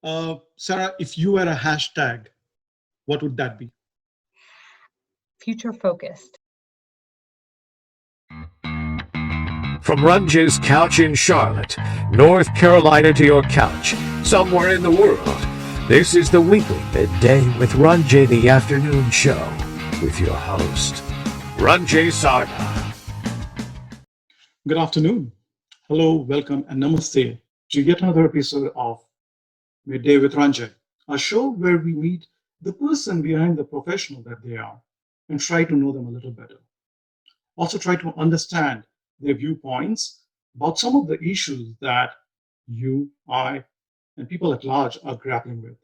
Sarah, if you were a hashtag, what would that be? Future focused. From Ranjay's couch in Charlotte, North Carolina to your couch, somewhere in the world, this is the weekly Midday with Ranjay, the afternoon show, with your host, Ranjay Sarda. Good afternoon. Hello, welcome, and namaste to yet another episode of Midday with Ranjay, a show where we meet the person behind the professional that they are and try to know them a little better. Also, try to understand their viewpoints about some of the issues that you, I, and people at large are grappling with.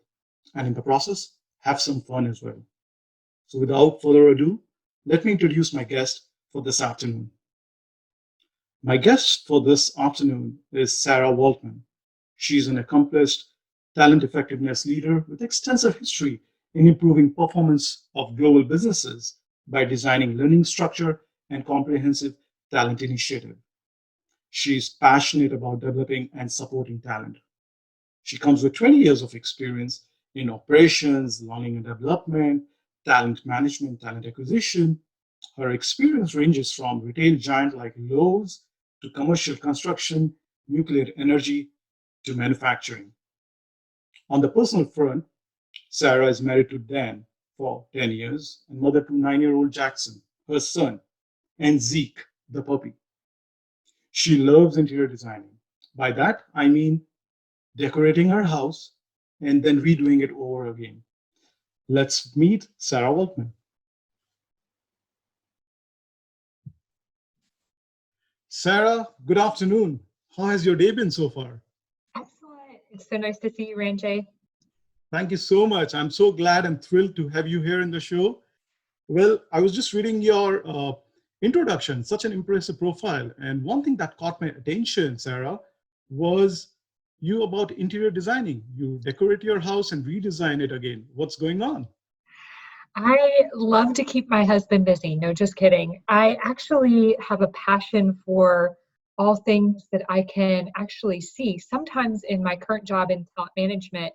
And in the process, have some fun as well. So, without further ado, let me introduce my guest for this afternoon. My guest for this afternoon is Sarah Waltman. She's an accomplished talent effectiveness leader with extensive history in improving performance of global businesses by designing learning structure and comprehensive talent initiative. She's passionate about developing and supporting talent. She comes with 20 years of experience in operations, learning and development, talent management, talent acquisition. Her experience ranges from retail giant like Lowe's to commercial construction, nuclear energy to manufacturing. On the personal front, Sarah is married to Dan for 10 years and mother to 9-year-old Jackson, her son, and Zeke, the puppy. She loves interior designing. By that, I mean decorating her house and then redoing it over again. Let's meet Sarah Waltman. Sarah, good afternoon. How has your day been so far? Excellent. It's so nice to see you, Ranjay. Thank you so much. I'm so glad and thrilled to have you here in the show. Well, I was just reading your introduction, such an impressive profile. And one thing that caught my attention, Sarah, was you about interior designing. You decorate your house and redesign it again. What's going on? I love to keep my husband busy. No, just kidding. I actually have a passion for all things that I can actually see. Sometimes in my current job in talent management,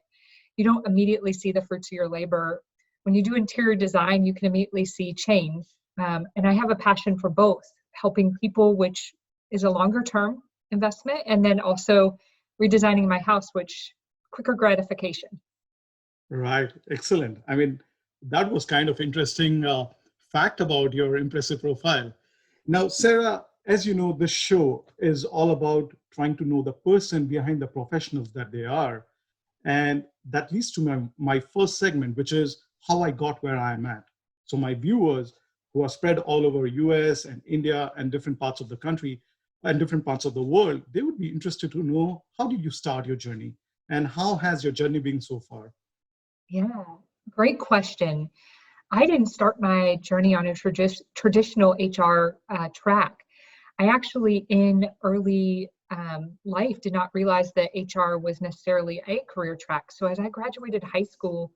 you don't immediately see the fruits of your labor. When you do interior design, you can immediately see change. And I have a passion for both, helping people, which is a longer term investment, and then also redesigning my house, which quicker gratification. Right, excellent. I mean, that was kind of interesting fact about your impressive profile. Now, Sarah, as you know, this show is all about trying to know the person behind the professionals that they are. And that leads to my first segment, which is how I got where I am at. So my viewers who are spread all over US and India and different parts of the country and different parts of the world, they would be interested to know, how did you start your journey and how has your journey been so far? Yeah, great question. I didn't start my journey on a traditional HR track. I actually, in early life, did not realize that HR was necessarily a career track. So as I graduated high school,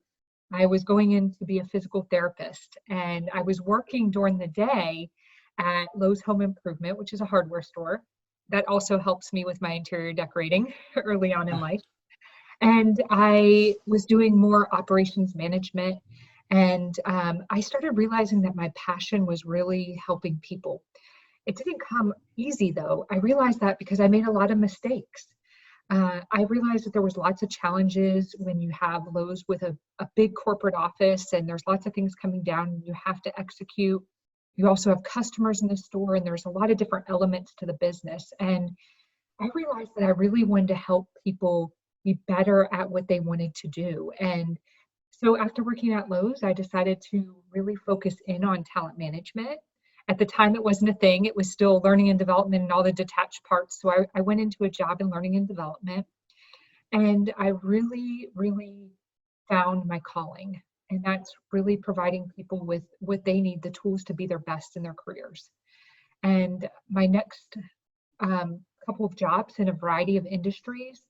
I was going in to be a physical therapist, and I was working during the day at Lowe's Home Improvement, which is a hardware store. That also helps me with my interior decorating early on in life. And I was doing more operations management. And I started realizing that my passion was really helping people. It didn't come easy, though. I realized that because I made a lot of mistakes. I realized that there was lots of challenges when you have Lowe's with a big corporate office and there's lots of things coming down and you have to execute. You also have customers in the store and there's a lot of different elements to the business. And I realized that I really wanted to help people be better at what they wanted to do. And so after working at Lowe's, I decided to really focus in on talent management. At the time, it wasn't a thing. It was still learning and development and all the detached parts. So I went into a job in learning and development. And I really, really found my calling. And that's really providing people with what they need, the tools to be their best in their careers. And my next couple of jobs in a variety of industries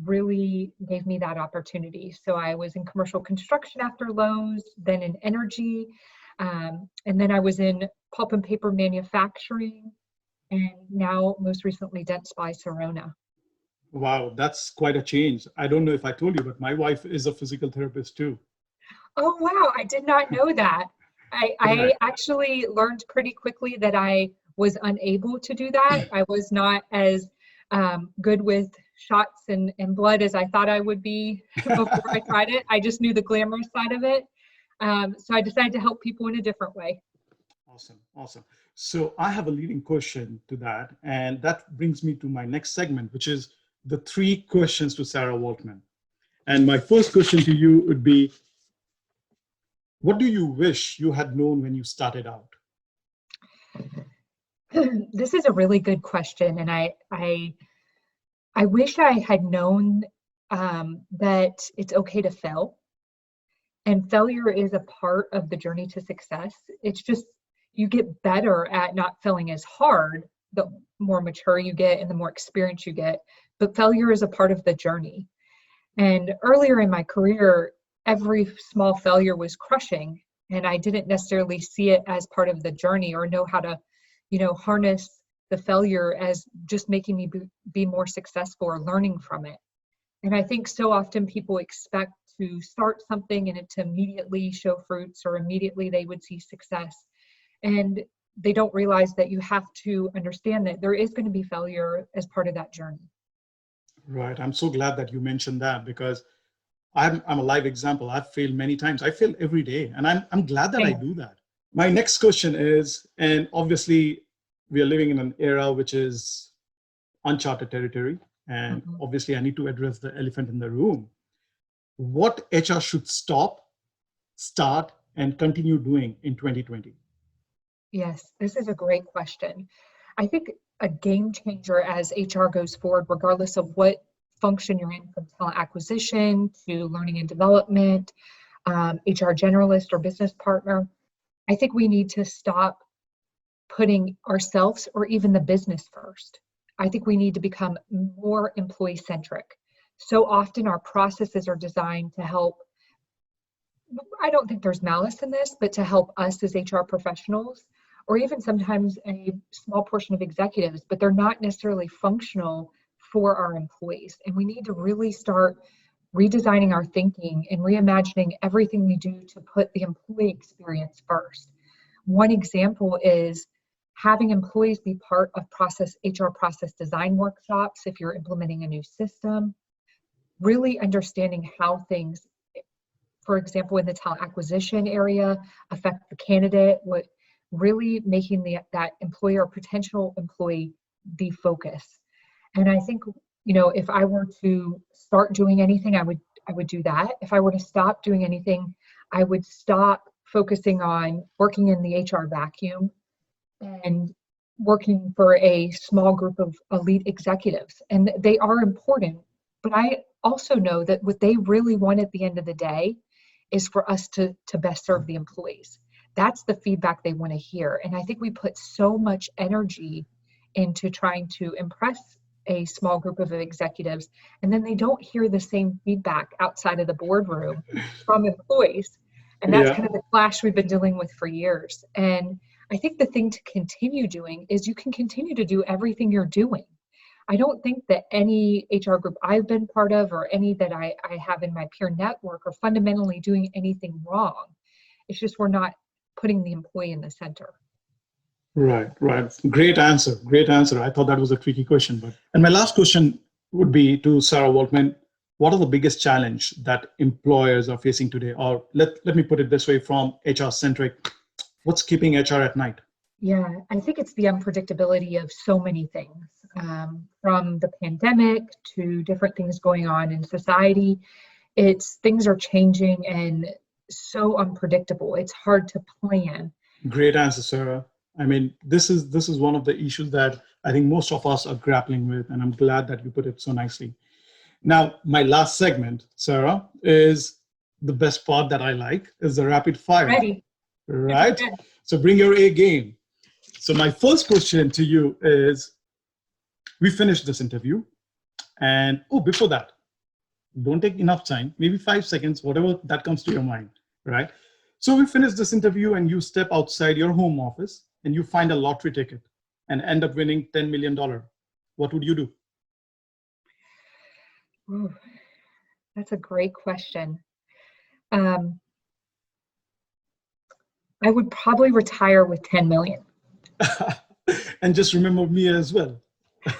really gave me that opportunity. So I was in commercial construction after Lowe's, then in energy, and then I was in pulp and paper manufacturing, and now most recently Dent Spy Sorona. Wow, that's quite a change. I don't know if I told you, but my wife is a physical therapist too. Oh, wow. I did not know that. I Right. actually learned pretty quickly that I was unable to do that. I was not as good with shots and blood as I thought I would be before I tried it. I just knew the glamorous side of it. So I decided to help people in a different way. Awesome, awesome. So I have a leading question to that, and that brings me to my next segment, which is the three questions to Sarah Waltman. And my first question to you would be, what do you wish you had known when you started out? This is a really good question, and I wish I had known that it's okay to fail. And failure is a part of the journey to success. It's just you get better at not failing as hard the more mature you get and the more experience you get. But failure is a part of the journey. And earlier in my career, every small failure was crushing. And I didn't necessarily see it as part of the journey or know how to, harness the failure as just making me be more successful or learning from it. And I think so often people expect to start something and it to immediately show fruits or immediately they would see success. And they don't realize that you have to understand that there is going to be failure as part of that journey. Right. I'm so glad that you mentioned that because I'm a live example. I've failed many times. I fail every day, and I'm glad that I And do that. My next question is, and obviously we are living in an era which is uncharted territory, and mhm. obviously I need to address the elephant in the room. What HR should stop, start, and continue doing in 2020? Yes, this is a great question. I think a game changer as HR goes forward, regardless of what function you're in, from talent acquisition to learning and development, HR generalist or business partner, I think we need to stop putting ourselves or even the business first. I think we need to become more employee centric. So often our processes are designed to help. I don't think there's malice in this, but to help us as HR professionals, or even sometimes a small portion of executives, but they're not necessarily functional for our employees. And we need to really start redesigning our thinking and reimagining everything we do to put the employee experience first. One example is having employees be part of HR process design workshops if you're implementing a new system, really understanding how things, for example, in the talent acquisition area, affect the candidate, what really making that employer or potential employee the focus. And I think, if I were to start doing anything, I would do that. If I were to stop doing anything, I would stop focusing on working in the HR vacuum and working for a small group of elite executives. And they are important, but I also know that what they really want at the end of the day is for us to best serve the employees. That's the feedback they want to hear. And I think we put so much energy into trying to impress a small group of executives, and then they don't hear the same feedback outside of the boardroom from employees. And that's Yeah, kind of the clash we've been dealing with for years. And I think the thing to continue doing is you can continue to do everything you're doing. I don't think that any HR group I've been part of or any that I have in my peer network are fundamentally doing anything wrong. It's just we're not putting the employee in the center. right, right. Great answer. Great answer. I thought that was a tricky question, but and my last question would be to Sarah Waltman. What are the biggest challenge that employers are facing today? Or let me put it this way from HR centric, what's keeping HR at night? Yeah, I think it's the unpredictability of so many things, from the pandemic to different things going on in society. It's things are changing and so unpredictable. It's hard to plan. Great answer, Sarah. I mean, this is one of the issues that I think most of us are grappling with, and I'm glad that you put it so nicely. Now, my last segment, Sarah, is the best part that I like is the rapid fire, Ready? right? So bring your A game. So my first question to you is, we finished this interview, and oh, before that, don't take enough time, maybe 5 seconds, whatever that comes to your mind, right? So we finish this interview and you step outside your home office and you find a lottery ticket and end up winning $10 million. What would you do? Ooh, that's a great question. Um, I would probably retire with 10 million. And just remember me as well.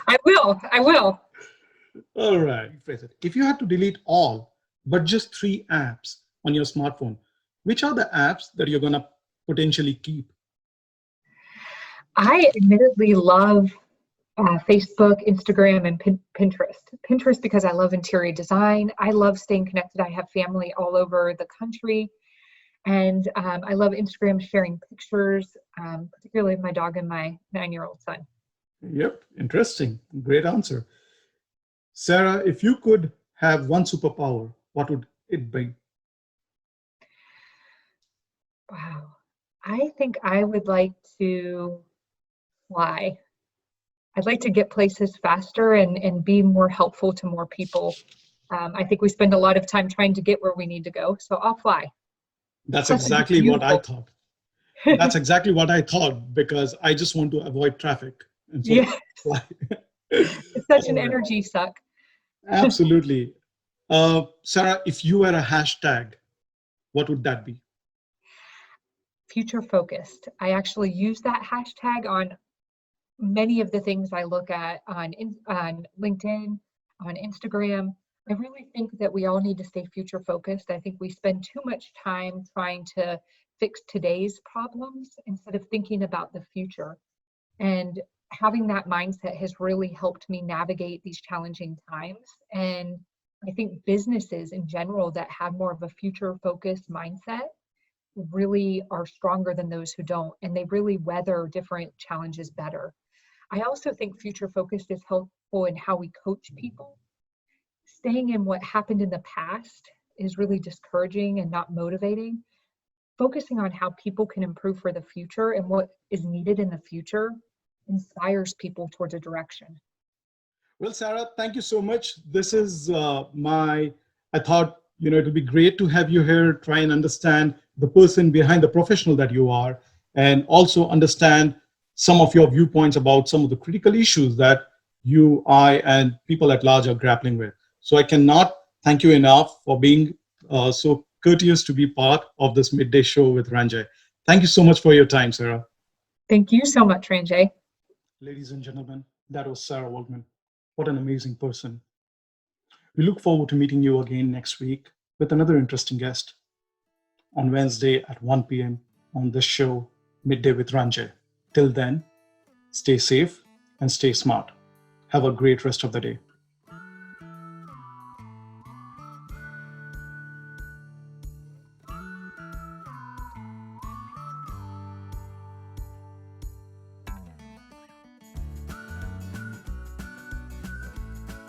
I will. I will. All right, phrase it. If you had to delete all but just 3 apps on your smartphone, which are the apps that you're going to potentially keep? I admittedly love Facebook, Instagram, and Pinterest. Pinterest because I love interior design. I love staying connected. I have family all over the country. And I love Instagram sharing pictures, particularly of my dog and my 9-year-old son. Yep, interesting. Great answer. Sarah, if you could have one superpower, what would it be? Wow. I think I would like to fly. I'd like to get places faster and be more helpful to more people. I think we spend a lot of time trying to get where we need to go, so I'll fly. That's Plus, it's exactly what I beautiful. thought. That's exactly what I thought because I just want to avoid traffic. And so Yeah, fly. it's such an All right. energy suck. Absolutely. Sarah, if you were a hashtag, what would that be? Future focused. I actually use that hashtag on many of the things I look at on LinkedIn, on Instagram. I really think that we all need to stay future focused. I think we spend too much time trying to fix today's problems instead of thinking about the future. And having that mindset has really helped me navigate these challenging times. And I think businesses in general that have more of a future focused mindset really are stronger than those who don't, and they really weather different challenges better. I also think future focused is helpful in how we coach people. Staying in what happened in the past is really discouraging and not motivating. Focusing on how people can improve for the future and what is needed in the future inspires people towards a direction. Well, Sarah, thank you so much. This is I thought, it would be great to have you here, try and understand the person behind the professional that you are, and also understand some of your viewpoints about some of the critical issues that you, I, and people at large are grappling with. So I cannot thank you enough for being so courteous to be part of this midday show with Ranjay. Thank you so much for your time, Sarah. Thank you so much, Ranjay. Ladies and gentlemen, that was Sarah Waltman. What an amazing person. We look forward to meeting you again next week with another interesting guest on Wednesday at 1 p.m. on this show, Midday with Ranjay. Till then, stay safe and stay smart. Have a great rest of the day.